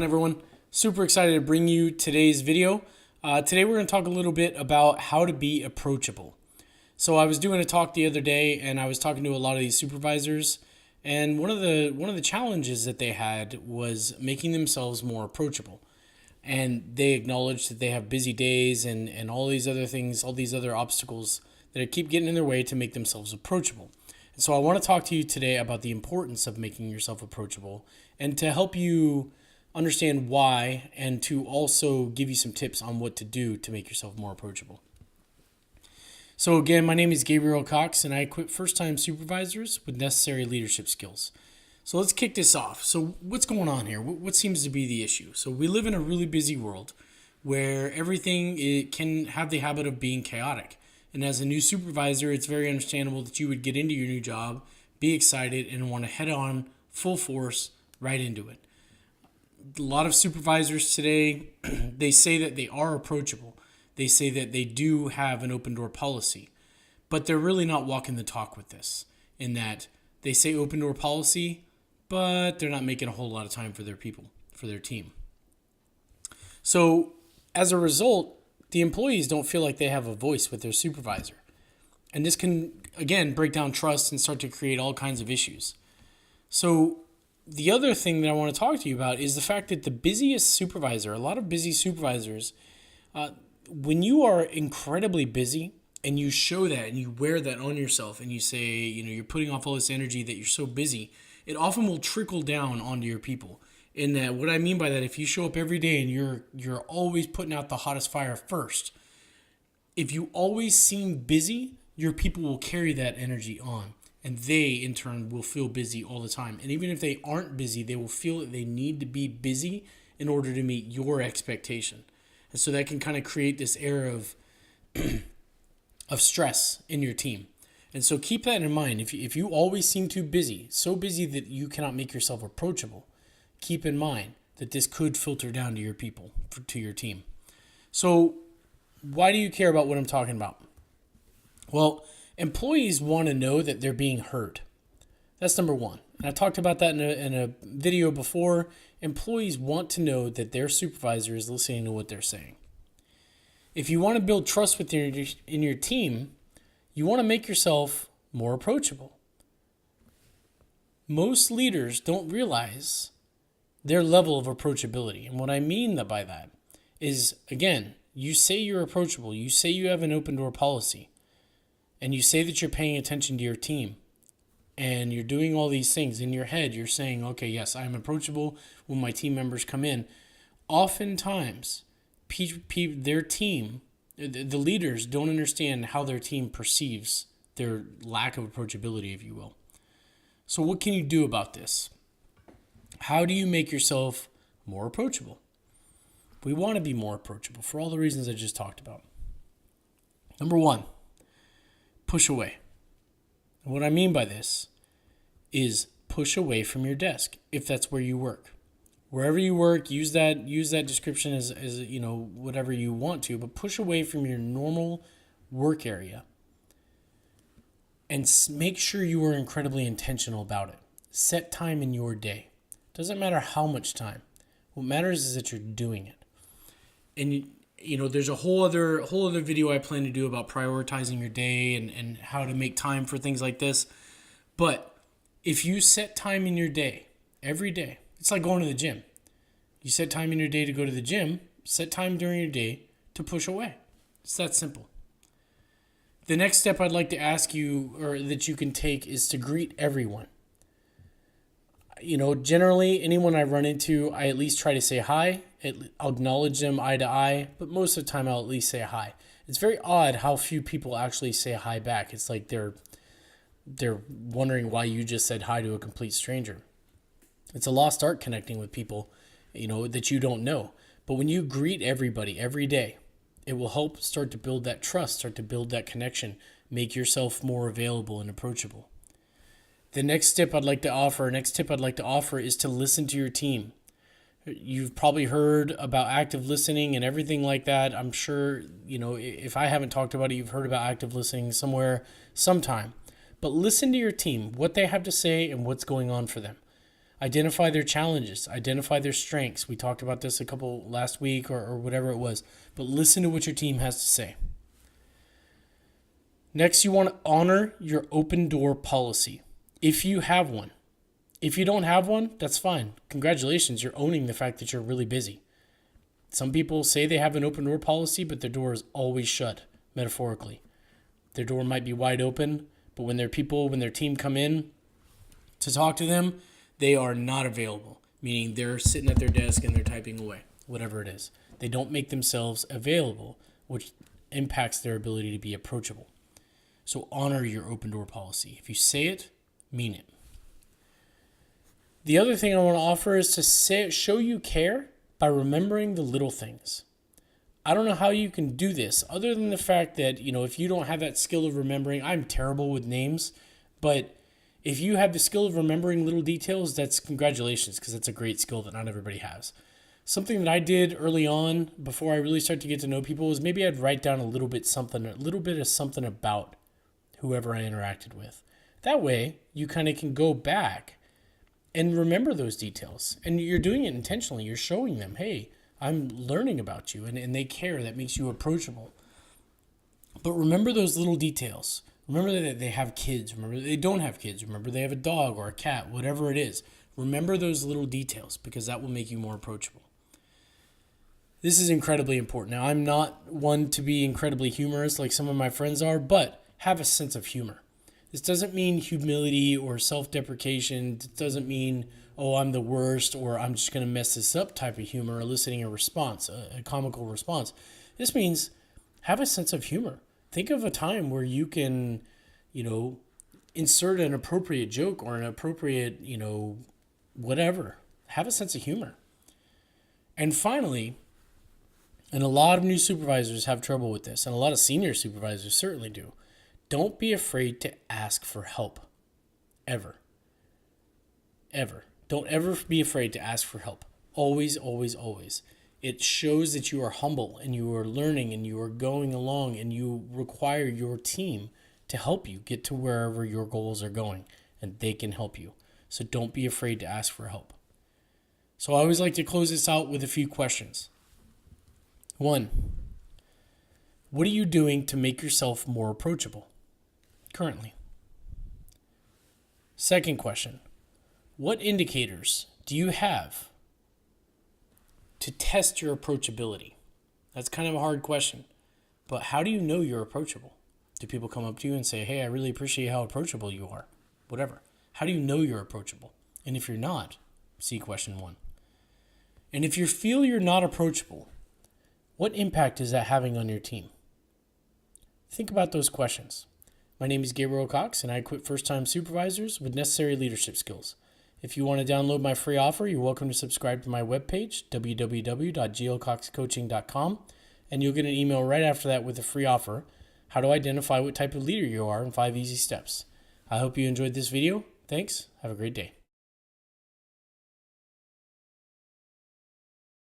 on, everyone? Super excited to bring you today's video. Today we're going to talk a little bit about how to be approachable. So I was doing a talk the other day and I was talking to a lot of these supervisors, and one of the challenges that they had was making themselves more approachable. And they acknowledged that they have busy days and all these other things, all these other obstacles that keep getting in their way to make themselves approachable. And so I want to talk to you today about the importance of making yourself approachable and to help you understand why, and to also give you some tips on what to do to make yourself more approachable. So again, my name is Gabriel Cox, and I equip first-time supervisors with necessary leadership skills. So let's kick this off. So what's going on here? What seems to be the issue? So we live in a really busy world where everything can have the habit of being chaotic. And as a new supervisor, it's very understandable that you would get into your new job, be excited, and want to head on full force right into it. A lot of supervisors today, they say that they are approachable. They say that they do have an open door policy, but they're really not walking the talk with this, in that they say open door policy, but they're not making a whole lot of time for their people, for their team. So as a result, the employees don't feel like they have a voice with their supervisor. And this can, again, break down trust and start to create all kinds of issues. So the other thing that I want to talk to you about is the fact that the busiest supervisor, a lot of busy supervisors, when you are incredibly busy and you show that and you wear that on yourself and you say, you're putting off all this energy that you're so busy, it often will trickle down onto your people. In that, what I mean by that, if you show up every day and you're always putting out the hottest fire first, if you always seem busy, your people will carry that energy on. And they, in turn, will feel busy all the time. And even if they aren't busy, they will feel that they need to be busy in order to meet your expectation. And so that can kind of create this air of stress in your team. And so keep that in mind. If you always seem too busy, so busy that you cannot make yourself approachable, keep in mind that this could filter down to your people, to your team. So why do you care about what I'm talking about? Well, employees want to know that they're being heard. That's number one. And I talked about that in a video before. Employees want to know that their supervisor is listening to what they're saying. If you want to build trust in your team, you want to make yourself more approachable. Most leaders don't realize their level of approachability. And what I mean by that is, again, you say you're approachable. You say you have an open door policy. And you say that you're paying attention to your team and you're doing all these things in your head. You're saying, okay, yes, I'm approachable when my team members come in. Oftentimes, their team, the leaders don't understand how their team perceives their lack of approachability, if you will. So what can you do about this? How do you make yourself more approachable? We want to be more approachable for all the reasons I just talked about. Number one, push away. And what I mean by this is push away from your desk if that's where you work. Wherever you work, use that description as whatever you want to, but push away from your normal work area and make sure you are incredibly intentional about it. Set time in your day. Doesn't matter how much time. What matters is that you're doing it. And there's a whole other video I plan to do about prioritizing your day and how to make time for things like this. But if you set time in your day, every day, it's like going to the gym. You set time in your day to go to the gym, set time during your day to push away. It's that simple. The next step I'd like to ask you, or that you can take, is to greet everyone. Generally, anyone I run into, I at least try to say hi. I'll acknowledge them eye to eye, but most of the time I'll at least say hi. It's very odd how few people actually say hi back. It's like they're wondering why you just said hi to a complete stranger. It's a lost art connecting with people, that you don't know. But when you greet everybody every day, it will help start to build that trust, start to build that connection, make yourself more available and approachable. The next tip I'd like to offer is to listen to your team. You've probably heard about active listening and everything like that. I'm sure, if I haven't talked about it, you've heard about active listening somewhere, sometime. But listen to your team, what they have to say and what's going on for them. Identify their challenges, identify their strengths. We talked about this a couple last week or whatever it was, but listen to what your team has to say. Next, you want to honor your open door policy if you have one. If you don't have one, that's fine. Congratulations, you're owning the fact that you're really busy. Some people say they have an open door policy, but their door is always shut, metaphorically. Their door might be wide open, but when their team come in to talk to them, they are not available, meaning they're sitting at their desk and they're typing away, whatever it is. They don't make themselves available, which impacts their ability to be approachable. So honor your open door policy. If you say it, mean it. The other thing I want to offer is to show you care by remembering the little things. I don't know how you can do this other than the fact that, if you don't have that skill of remembering, I'm terrible with names, but if you have the skill of remembering little details, that's congratulations, because that's a great skill that not everybody has. Something that I did early on before I really started to get to know people was maybe I'd write down a little bit of something about whoever I interacted with. That way, you kind of can go back and remember those details. And you're doing it intentionally. You're showing them, hey, I'm learning about you, and they care. That makes you approachable. But remember those little details. Remember that they have kids. Remember that they don't have kids. Remember they have a dog or a cat, whatever it is. Remember those little details, because that will make you more approachable. This is incredibly important. Now, I'm not one to be incredibly humorous like some of my friends are, but have a sense of humor. This doesn't mean humility or self-deprecation. It doesn't mean, oh, I'm the worst, or I'm just going to mess this up type of humor, eliciting a response, a comical response. This means have a sense of humor. Think of a time where you can, insert an appropriate joke or an appropriate, whatever. Have a sense of humor. And finally, and a lot of new supervisors have trouble with this, and a lot of senior supervisors certainly do, don't be afraid to ask for help. Ever. Ever. Don't ever be afraid to ask for help. Always, always, always. It shows that you are humble and you are learning and you are going along, and you require your team to help you get to wherever your goals are going, and they can help you. So don't be afraid to ask for help. So I always like to close this out with a few questions. 1, what are you doing to make yourself more approachable currently? Second question, what indicators do you have to test your approachability? That's kind of a hard question, but how do you know you're approachable? Do people come up to you and say, hey, I really appreciate how approachable you are? Whatever. How do you know you're approachable? And if you're not, see question 1. And if you feel you're not approachable, what impact is that having on your team? Think about those questions. My name is Gabriel Cox, and I equip first-time supervisors with necessary leadership skills. If you want to download my free offer, you're welcome to subscribe to my webpage, www.glcoxcoaching.com, and you'll get an email right after that with a free offer, how to identify what type of leader you are in 5 easy steps. I hope you enjoyed this video. Thanks. Have a great day.